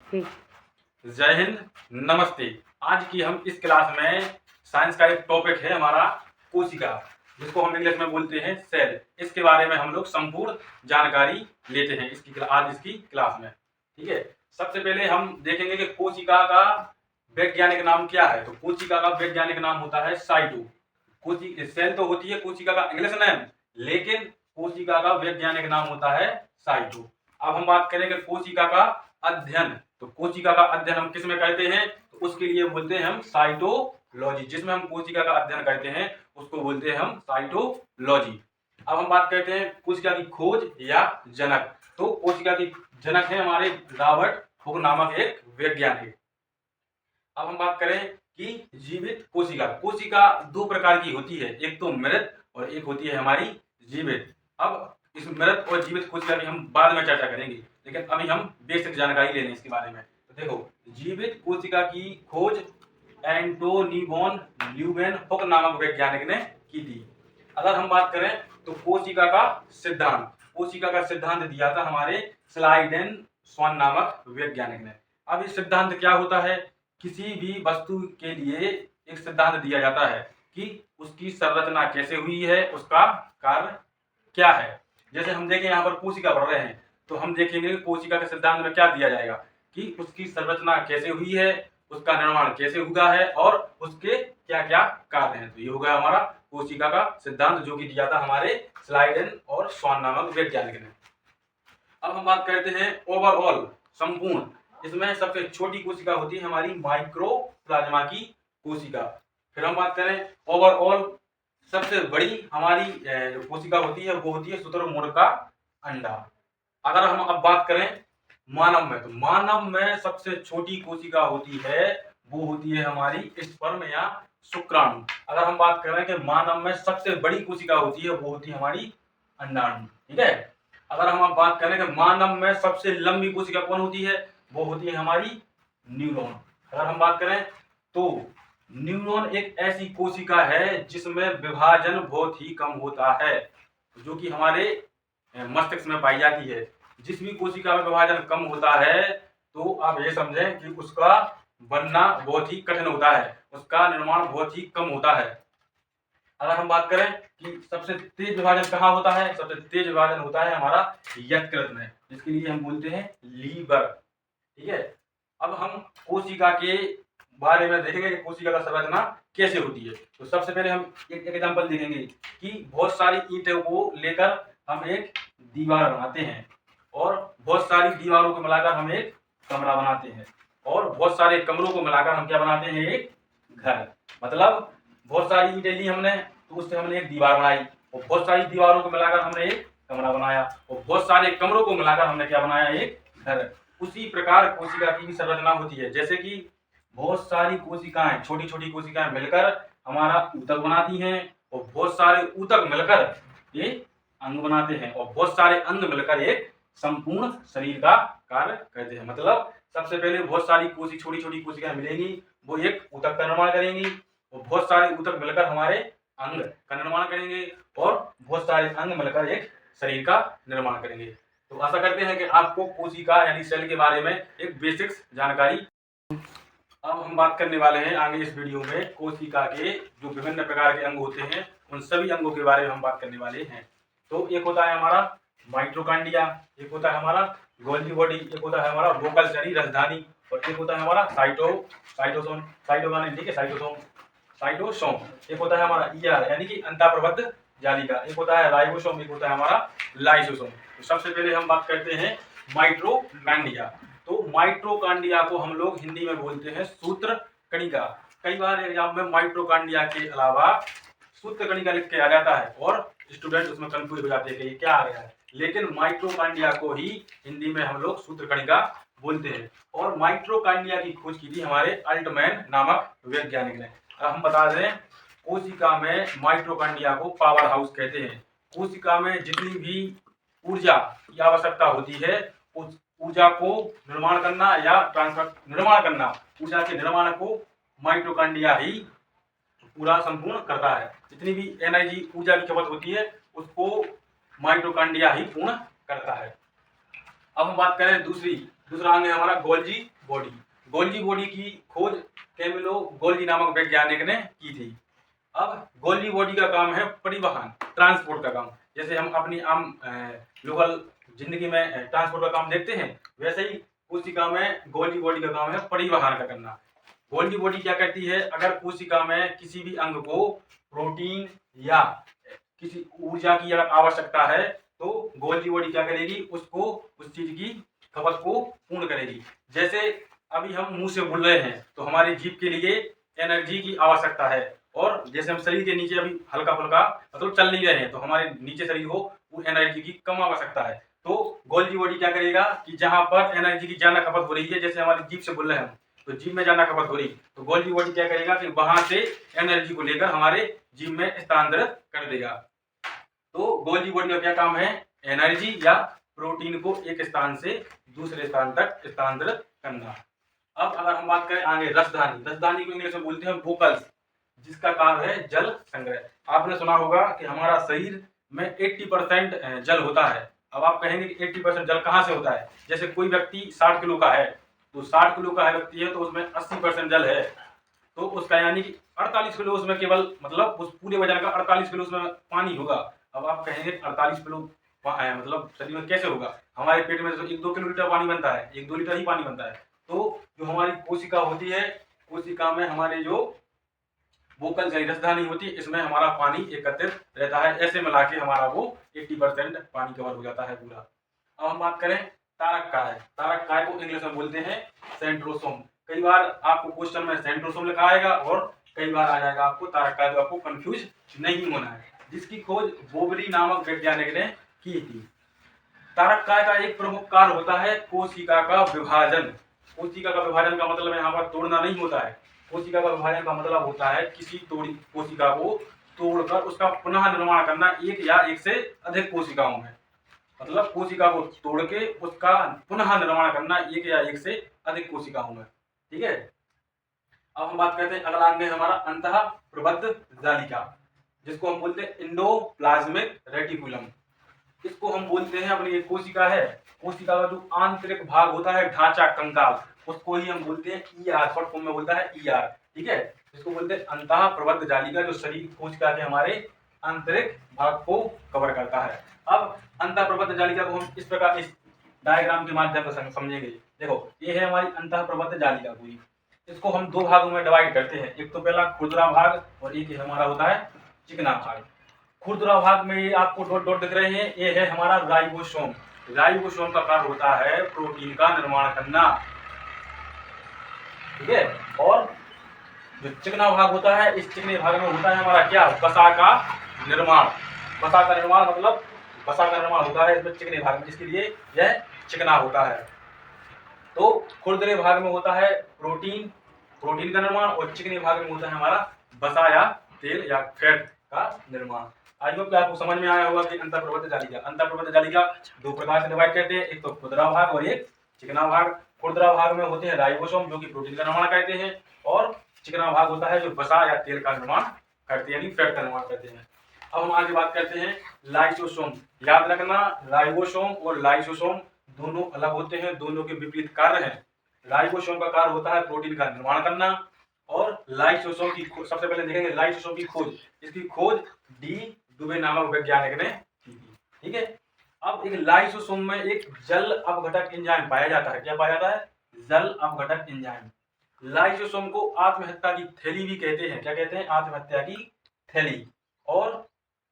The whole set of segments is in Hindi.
जय हिंद, नमस्ते। आज की हम इस क्लास में साइंस का एक टॉपिक है हमारा कोशिका, जिसको हम इंग्लिश में बोलते हैं सेल। इसके बारे में हम लोग संपूर्ण जानकारी लेते हैं आज इसकी क्लास में। ठीक है, सबसे पहले हम देखेंगे कि कोशिका का वैज्ञानिक नाम क्या है। तो कोशिका का वैज्ञानिक नाम होता है साइटो। सेल तो होती है कोशिका का इंग्लिश नेम, लेकिन कोशिका का वैज्ञानिक नाम होता है साइटो। अब हम बात करेंगे कोशिका का अध्ययन। तो कोशिका का अध्ययन हम किस में करते हैं, तो उसके लिए बोलते हैं हम साइटोलॉजी। जिसमें हम कोशिका का अध्ययन करते हैं उसको बोलते हैं हम साइटोलॉजी। अब हम बात करते हैं कोशिका की खोज या जनक। तो कोशिका की जनक है हमारे रॉबर्ट हुक नामक एक वैज्ञानिक। अब हम बात करें कि जीवित कोशिका। कोशिका दो प्रकार की होती है, एक तो मृत और एक होती है हमारी जीवित। अब इस मृत और जीवित कोशिका की हम बाद में चर्चा करेंगे, लेकिन अभी हम बेसिक जानकारी ले लें इसके बारे में। तो देखो, जीवित कोशिका की खोज एंटोनी वॉन ल्यूवेनहुक नामक वैज्ञानिक ने की थी। अगर हम बात करें तो कोशिका का सिद्धांत दिया था हमारे स्लाइडेन-स्वान नामक वैज्ञानिक ने। अब ये सिद्धांत क्या होता है, किसी भी वस्तु के लिए एक सिद्धांत दिया जाता है कि उसकी संरचना कैसे हुई है, उसका कार्य क्या है। जैसे हम देखें यहाँ पर कोशिका पढ़ रहे हैं, तो हम देखेंगे कि कोशिका के सिद्धांत में क्या दिया जाएगा कि उसकी संरचना कैसे हुई है, उसका निर्माण कैसे हुआ है और उसके क्या क्या कार्य हैं। तो ये होगा हमारा कोशिका का सिद्धांत, जो कि दिया था हमारे स्लाइडेन और स्वान नामक वैज्ञानिक ने। अब हम बात करते हैं ओवरऑल, संपूर्ण। इसमें सबसे छोटी कोशिका होती है हमारी माइक्रोप्लाज्मा की कोशिका। फिर हम बात करें ओवरऑल, सबसे बड़ी हमारी जो कोशिका होती है वो होती है शुतुरमुर्ग का अंडा। अगर हम अब बात करें मानव में, तो मानव में सबसे छोटी कोशिका होती है वो होती है हमारी स्पर्म या शुक्राणु। अगर हम बात करें कि मानव में सबसे बड़ी कोशिका होती है वो होती है हमारी अंडाणु। ठीक है, अगर हम अब बात करें कि मानव में सबसे लंबी कोशिका कौन होती है, वो होती है हमारी न्यूरॉन। अगर हम बात करें तो न्यूरॉन एक ऐसी कोशिका है जिसमें विभाजन बहुत ही कम होता है, जो कि हमारे मस्तिष्क में पाई जाती है। जिस भी कोशिका में विभाजन कम होता है तो आप ये समझें कि उसका बनना बहुत ही कठिन होता है, उसका निर्माण बहुत ही कम होता है। अगर हम बात करें कि सबसे तेज विभाजन कहाँ होता है, सबसे तेज विभाजन होता है हमारा यकृत में, जिसके लिए हम बोलते हैं लीवर। ठीक है, अब हम कोशिका के बारे में देखेंगे कि कोशिका का संरचना कैसे होती है। तो सबसे पहले हम एक एग्जांपल देखेंगे कि बहुत सारी ईंटों को लेकर हम एक दीवार बनाते हैं, और बहुत सारी दीवारों को मिलाकर हम एक कमरा बनाते हैं, और बहुत सारे कमरों को मिलाकर हम क्या बनाते हैं, एक घर। मतलब बहुत सारी ईंटें ली हमने, तो उससे हमने एक दीवार बनाई, और बहुत सारी दीवारों को मिलाकर हमने एक कमरा बनाया, और बहुत सारे कमरों को मिलाकर हमने क्या बनाया, एक घर। उसी प्रकार कोशिका की भी संरचना होती है। जैसे कि बहुत सारी कोशिकाएं, छोटी छोटी कोशिकाएं मिलकर हमारा ऊतक बनाती हैं, और बहुत सारे ऊतक मिलकर ये अंग बनाते हैं, और बहुत सारे अंग मिलकर एक संपूर्ण शरीर का कार्य करते हैं। मतलब सबसे पहले बहुत सारी छोटी छोटी कोशिकाएं मिलेंगी, वो एक ऊतक का निर्माण करेंगी, और बहुत सारे ऊतक मिलकर हमारे अंग का निर्माण करेंगे, और बहुत सारे अंग मिलकर एक शरीर का निर्माण करेंगे। तो आशा करते हैं कि आपको कोशिका यानी सेल के बारे में एक बेसिक्स जानकारी। अब हम बात करने वाले हैं आगे इस वीडियो में कोशिका के जो विभिन्न प्रकार के अंग होते हैं, उन सभी अंगों के बारे में हम बात करने वाले हैं। तो एक होता है हमारा माइटोकॉन्ड्रिया, एक होता है हमारा गोल्गी बॉडी, एक होता है हमारा वोकल यानी राजधानी, और एक होता है हमारा साइटोसोम, ठीक है, साइटोसोम। एक होता है हमारा ईआर यानी कि अंतःप्रबद्ध जालिका, एक होता है राइबोसोम, एक होता है हमारा लाइसोसोम। तो सबसे पहले हम बात करते हैं माइटोकॉन्ड्रिया। तो माइटोकॉन्ड्रिया को हम लोग हिंदी में बोलते हैं सूत्रकणिका। कई बार एग्जाम में माइटोकॉन्ड्रिया के अलावा सूत्रकणिका लिख के आ जाता है, और स्टूडेंट उसमें कंफ्यूज हो जाते हैं कि ये क्या आ रहा है, लेकिन माइटोकॉन्ड्रिया को ही हिंदी में हम लोग सूत्रकणिका बोलते हैं। और माइटोकॉन्ड्रिया की खोज की थी हमारे अल्टमैन नामक वैज्ञानिक ने। अब हम बता दें, कोशिका में माइटोकॉन्ड्रिया को पावर हाउस कहते हैं। कोशिका में जितनी भी ऊर्जा की आवश्यकता होती है, उस ऊर्जा को निर्माण करना या निर्माण करना, ऊर्जा के निर्माण को माइटोकॉन्ड्रिया ही पूरा संपूर्ण करता है। जितनी भी एनर्जी ऊर्जा की खपत होती है उसको माइटोकॉन्ड्रिया ही पूर्ण करता है। अब हम बात करें दूसरी दूसरा अंग है हमारा गोल्जी बॉडी। गोल्जी बॉडी की खोज कैमिलो गोल्जी नामक वैज्ञानिक ने की थी। अब गोल्जी बॉडी का काम है परिवहन, ट्रांसपोर्ट का काम। जैसे हम अपनी आम लोकल जिंदगी में ट्रांसपोर्ट का काम देखते हैं, वैसे ही कोशिका में गोल्जी बॉडी का काम है परिवहन का करना। गोल्जी बॉडी क्या करती है, अगर कोशिका में किसी भी अंग को प्रोटीन या किसी ऊर्जा की अगर आवश्यकता है तो गोल्जी बॉडी क्या करेगी, उसको उस चीज की खपत को पूर्ण करेगी। जैसे अभी हम मुंह से बोल रहे हैं तो हमारी जीभ के लिए एनर्जी की आवश्यकता है, और जैसे हम शरीर के नीचे अभी हल्का फुल्का मतलब चल नहीं रहे हैं तो हमारे नीचे शरीर हो वो एनर्जी की कम आवश्यकता है। तो गोल्जी बॉडी क्या करेगा कि जहां पर एनर्जी की ज्यादा खपत हो रही है, जैसे हमारी जीभ से बोल रहे हैं तो जीभ में ज्यादा खपत हो रही, तो गोल्जी बॉडी क्या करेगा कि वहां से एनर्जी को लेकर हमारे जीभ में स्थानांतरित कर देगा। तो गोल्जी बॉडी का क्या काम है, एनर्जी या प्रोटीन को एक स्थान से दूसरे स्थान तक स्थानांतरित करना। अब अगर हम बात करें आगे रसधानी, रसधानी को इंग्लिश में बोलते हैं वोकल्स, जिसका कार्य है जल संग्रह। आपने सुना होगा कि हमारा शरीर में 80% जल होता है। अब आप कहेंगे कि 80% जल कहाँ से होता है, जैसे कोई व्यक्ति 60 किलो का है तो 60 किलो का व्यक्ति है तो उसमें 80% जल है, तो उसका यानी कि 48 किलो उसमें केवल मतलब उस पूरे वजन का 48 किलो उसमें पानी होगा। अब आप कहेंगे 48 किलो मतलब शरीर में कैसे होगा, हमारे पेट में तो 1-2 किलोलीटर पानी बनता है, 1-2 लीटर ही पानी बनता है। तो जो हमारी कोशिका होती है, कोशिका में हमारे जो वोकल रसधानी होती है, इसमें हमारा पानी एकत्रित रहता है। ऐसे मिला के हमारा वो 80% पानी कवर हो जाता है पूरा। अब हम बात करें तारक काय, तारक काय को इंग्लिश में बोलते हैं सेंट्रोसोम। कई बार आपको क्वेश्चन में सेंट्रोसोम लिखा आएगा और कई बार आ जाएगा आपको तारक काय, तो आपको कंफ्यूज नहीं होना है, जिसकी खोज बोबली नामक वैज्ञानिक ने की थी। तारक काय का एक प्रमुख कार्य होता है कोशिका का विभाजन। कोशिका का विभाजन का मतलब यहाँ पर तोड़ना नहीं होता है, कोशिका का विभाजन का मतलब होता है किसी तोड़ी कोशिका को तोड़कर उसका पुनः निर्माण करना एक या एक से अधिक कोशिकाओं में। मतलब कोशिका को तोड़ के उसका पुनः निर्माण करना एक या एक से अधिक कोशिकाओं में। ठीक है, अब हम बात करते हैं अगला अंग है हमारा अंतः प्रबद्ध जालिका, जिसको हम बोलते हैं इंडोप्लाज्मिक रेटिकुलम। इसको हम बोलते हैं अपनी एक कोशिका है, कोशिका का जो आंतरिक भाग होता है ढांचा कंकाल, उसको ही हम बोलते हैं ईआर, शॉर्ट फॉर्म में बोलता है ईआर। ठीक है, इसको बोलते हैं अंतः प्रबद्ध जालिका, जो शरीर कोशिका के हमारे आंतरिक भाग को कवर करता है। अब अंतः प्रबद्ध जालिका को हम इस प्रकार इस डायग्राम के माध्यम से समझेंगे। देखो ये है हमारी अंतः प्रबद्ध जालिका पूरी, इसको हम दो भागों में डिवाइड करते हैं, एक तो पहला खुरदरा भाग और एक हमारा होता है चिकना भाग। खुरदरा भाग में ये आपको डॉट डॉट दिख रहे हैं, ये है हमारा राइबोसोम। राइबोसोम का कार्य होता है प्रोटीन का निर्माण करना। ठीक है, और जो चिकना भाग होता है, इस चिकने भाग में होता है हमारा क्या, वसा का निर्माण। वसा का निर्माण मतलब वसा का निर्माण होता है इसमें चिकने भाग में, इसके लिए यह चिकना होता है। तो खुरदरे भाग में होता है प्रोटीन, प्रोटीन का निर्माण, और चिकने भाग में होता है हमारा वसा या तेल या फैट का निर्माण। आई होप आपको समझ में आया होगा कि अंतः प्रबद्ध जालिका, अंतः प्रबद्ध जालिका दो प्रकार से डिवाइड करते हैं, एक तो खुरदरा भाग और एक चिकना भाग। खुरदरा भाग में होते हैं राइबोसोम जो कि प्रोटीन का निर्माण करते हैं, और चिकना भाग होता है जो वसा या तेल का निर्माण करते हैं, यानी फैट का निर्माण करते हैं। अब हम आगे बात करते हैं लाइसोसोम। याद रखना राइबोसोम और लाइसोसोम दोनों अलग होते हैं, दोनों के विपरीत कार्य हैं। राइबोसोम का कार्य होता है प्रोटीन का निर्माण करना, और लाइसोसोम की सबसे पहले देखेंगे लाइसोसोम की खोज। इसकी खोज डी दुबे नामक वैज्ञानिक ने की थी। ठीक है, अब एक लाइसोसोम में एक जल अपघटक एंजाइम पाया जाता है। क्या पाया जाता है, जल अपघटक एंजाइम। लाइसोसोम को आत्महत्या की थैली भी कहते हैं। क्या कहते हैं, आत्महत्या की थैली। और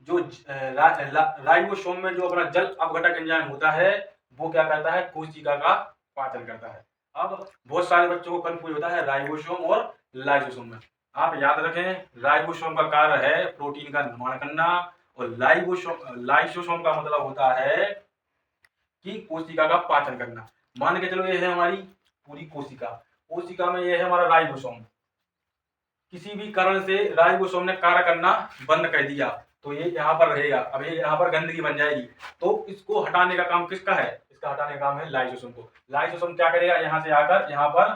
जो राइबोसोम में जो अपना जल अपघटक एंजाइम होता है वो क्या करता है, कोशिका का पाचन करता है। अब बहुत सारे बच्चों को कंफ्यूज होता है राइबोसोम और लाइसोसोम में। आप याद रखें राइबोसोम का कार्य है प्रोटीन का निर्माण करना, और लाइसोसोम का मतलब होता है कि कोशिका का पाचन करना। मान के चलो ये है हमारी पूरी कोशिका, कोशिका में ये है हमारा राइबोसोम। किसी भी कारण से राइबोसोम ने कार्य करना बंद कर दिया तो ये यहाँ पर रहेगा, अब ये यहाँ पर गंदगी बन जाएगी, तो इसको हटाने का काम किसका है, इसका हटाने का काम है लाइसोसोम को। लाइसोसोम क्या करेगा, यहाँ से आकर यहाँ पर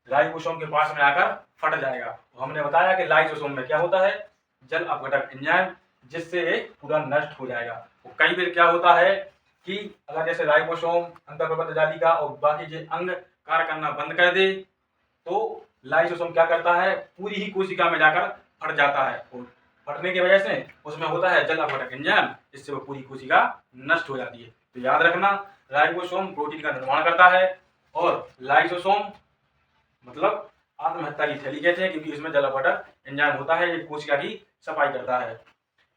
राइबोसोम के पास में आकर फट जाएगा। तो हमने बताया कि लाइसोसोम में क्या होता है, जल अपघटक एंजाइम, जिससे ये पूरा नष्ट हो जाएगा। तो कई बार क्या होता है कि अगर जैसे राइबोसोम, अंतःप्रबंध जालिका और बाकी जो अंग कार्य करना बंद कर दे तो लाइसोसोम क्या करता है, पूरी ही कोशिका में जाकर फट जाता है और फटने की वजह से उसमें होता है जल अपघटक एंजाइम, इससे वो पूरी कोशिका नष्ट हो जाती है। तो याद रखना, राइबोसोम प्रोटीन का निर्माण करता है और लाइसोसोम मतलब आत्महत्या की थैली कहते हैं, क्योंकि इसमें जल अपघटक एंजाइम होता है, ये कोशिका की सफाई करता है।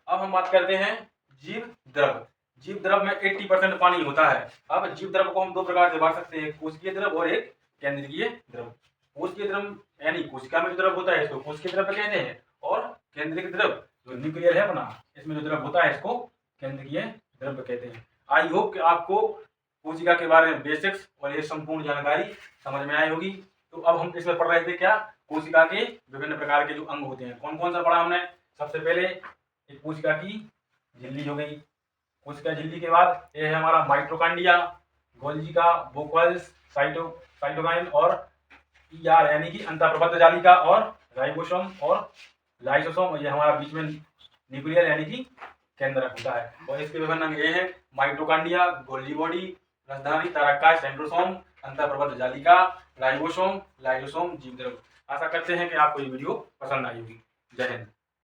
अब हम बात करते हैं जीव द्रव। जीव द्रव में 80% पानी होता है। अब जीव द्रव को हम दो प्रकार से बांट सकते हैं, कोशिकीय द्रव और एक केंद्रीय द्रव। कोशिकीय द्रव यानी कोशिका में जो द्रव होता है इसको कोशिकीय द्रव कहते हैं, और केंद्रीय द्रव जो न्यूक्लियर है अपना, इसमें जो द्रव होता है इसको केंद्रीय द्रव कहते हैं। आई होप कि आपको कोशिका के बारे में बेसिक्स और ये संपूर्ण जानकारी समझ में आई होगी। तो अब हम इसमें पढ़ रहे थे क्या, कोशिका के विभिन्न प्रकार के जो अंग होते हैं। कौन कौन सा पढ़ा हमने? सबसे पहले एक कोशिका की झिल्ली हो गई। कोशिका झिल्ली के बाद ये है हमारा माइटोकॉन्ड्रिया, गोल्गी का वोकल्स, साइटोकाइन और ईआर यानी कि अंतःप्रबंध जालिका, और राइबोसोम और लाइसोसोम, ये हमारा बीच में न्यूक्लियर यानी कि केंद्रक होता है। और इसके विभिन्न अंग ये है माइटोकॉन्ड्रिया, गोल्गी बॉडी, राजधानी तारका, सेंट्रोसोम, अंतःप्रबंध जालिका, राइबोसोम, लाइसोसोम, जीव द्रव। आशा करते हैं कि आपको ये वीडियो पसंद आई होगी। जय हिंद।